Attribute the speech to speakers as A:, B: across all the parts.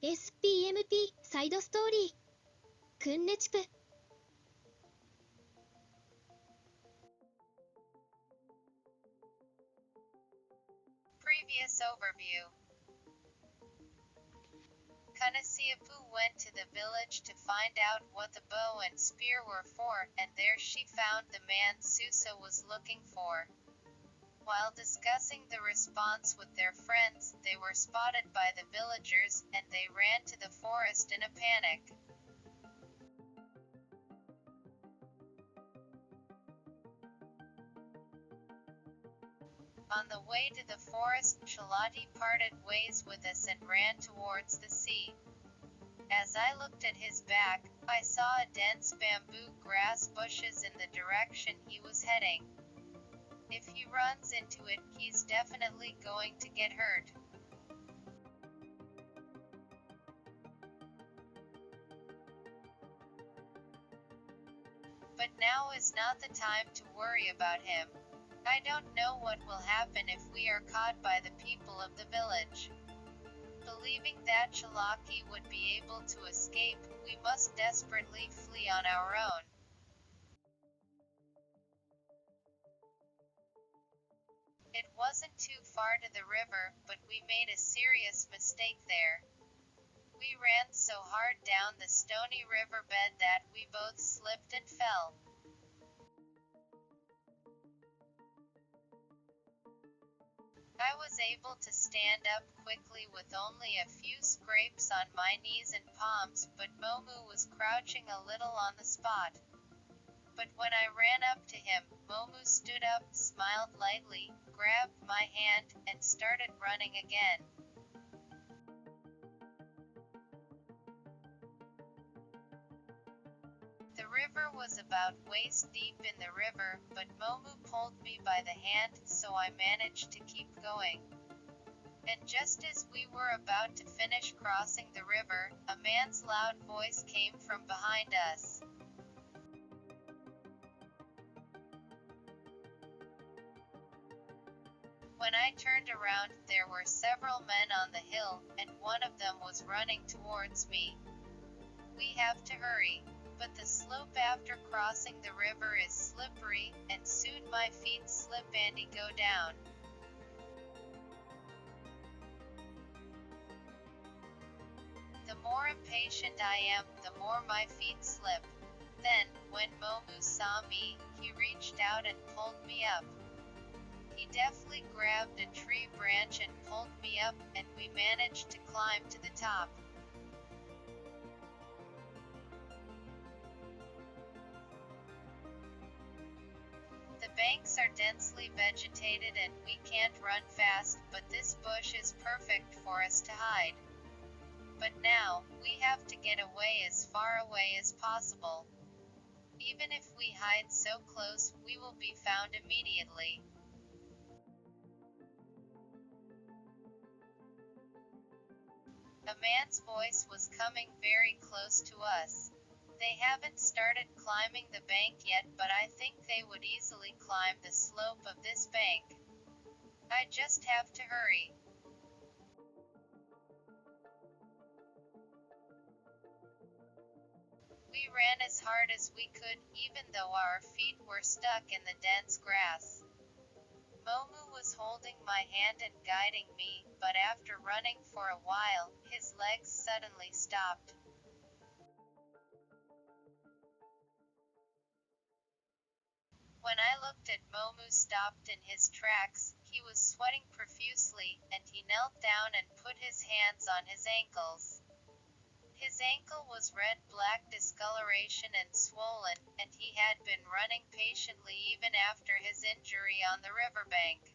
A: SMP サイドストーリーくんねちぷ。
B: Previous overview. Kanasiapu went to the village to find out what the bow and spear were for, and there she found the man Susa was looking for. While discussing the response with their friends, they were spotted by the villagers, and they ran to the forest in a panic. On the way to the forest, Shalati parted ways with us and ran towards the sea. As I looked at his back, I saw a dense bamboo grass bushes in the direction he was heading. If he runs into it, he's definitely going to get hurt. But now is not the time to worry about him. I don't know what will happen if we are caught by the people of the village. Believing that Chalaki would be able to escape, we must desperately flee on our own. It wasn't too far to the river, but we made a serious mistake there. We ran so hard down the stony riverbed that we both slipped and fell. I was able to stand up quickly with only a few scrapes on my knees and palms, but Momu was crouching a little on the spot. But when I ran up to him, Momu stood up, smiled lightly, grabbed my hand, and started running again. The river was about waist deep in the river, but Momu pulled me by the hand, so I managed to keep going. And just as we were about to finish crossing the river, a man's loud voice came from behind us. When I turned around, there were several men on the hill, and one of them was running towards me. We have to hurry. But the slope after crossing the river is slippery, and soon my feet slip and go down. The more impatient I am, the more my feet slip. Then, when Momu saw me, he reached out and pulled me up. He deftly grabbed a tree branch and pulled me up, and we managed to climb to the top. The banks are densely vegetated and we can't run fast, but this bush is perfect for us to hide. But now, we have to get away as far away as possible. Even if we hide so close, we will be found immediately. A man's voice was coming very close to us. They haven't started climbing the bank yet, but I think they would easily climb the slope of this bank. I just have to hurry. We ran as hard as we could, even though our feet were stuck in the dense grass. Momu was holding my hand and guiding me, but after running for a while, his legs suddenly stopped. When I looked at Momu stopped in his tracks, he was sweating profusely, and he knelt down and put his hands on his ankles. His ankle was red-black discoloration and swollen, and he had been running patiently even after his injury on the riverbank.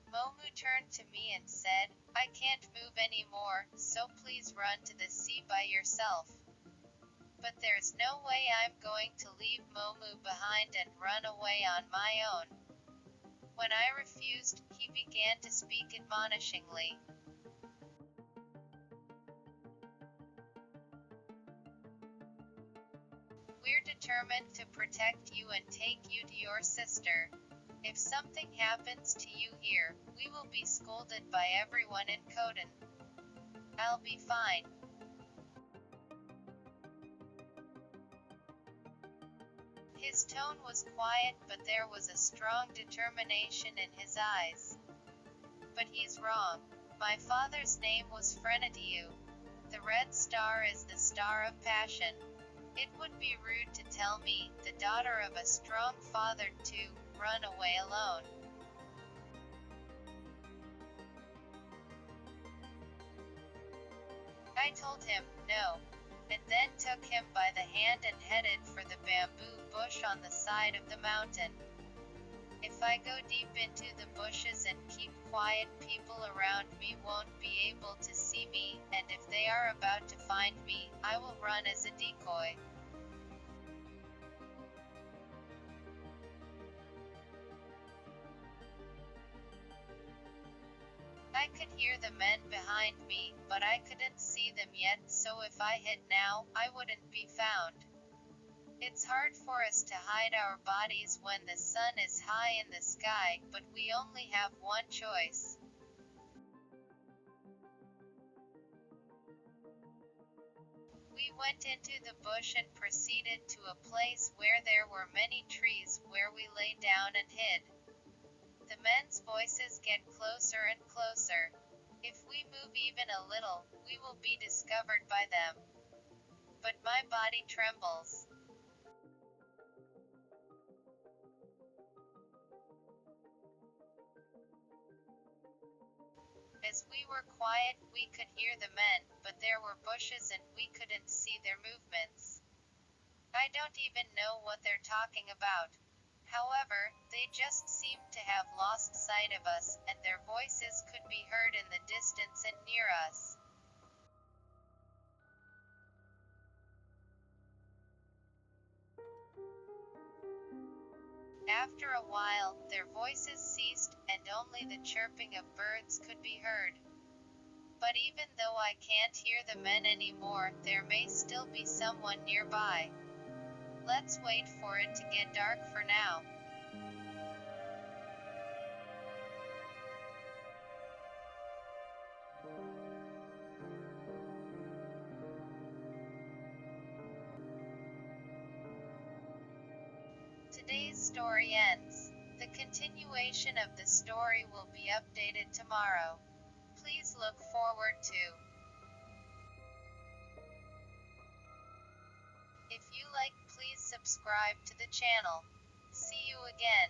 B: Momu turned to me and said, "I can't move anymore, so please run to the sea by yourself." But there's no way I'm going to leave Momu behind and run away on my own. When I refused, he began to speak admonishingly. We're determined to protect you and take you to your sister. If something happens to you here, we will be scolded by everyone in Kodan. I'll be fine. His tone was quiet, but there was a strong determination in his eyes. But he's wrong. My father's name was Frenetieu. The red star is the star of passion. It would be rude to tell me, the daughter of a strong father, to run away alone. I told him, no, and then took him by the hand and headed for the bamboo bush on the side of the mountain. If I go deep into the bushes and keep quiet, people around me won't be able to see me, and if they are about to find me, I will run as a decoy. I could hear the men behind me, but I couldn't see them yet, so if I hid now, I wouldn't be found. It's hard for us to hide our bodies when the sun is high in the sky, but we only have one choice. We went into the bush and proceeded to a place where there were many trees, where we lay down and hid. The men's voices get closer and closer. If we move even a little, we will be discovered by them. But my body trembles. As we were quiet, we could hear the men, but there were bushes and we couldn't see their movements. I don't even know what they're talking about. However, they just seemed to have lost sight of us, and their voices could be heard in the distance and near us. After a while, their voices ceased, and only the chirping of birds could be heard. But even though I can't hear the men anymore, there may still be someone nearby. Let's wait for it to get dark for now. Today's story ends. The continuation of the story will be updated tomorrow. Please look forward to. If you like, please subscribe to the channel. See you again.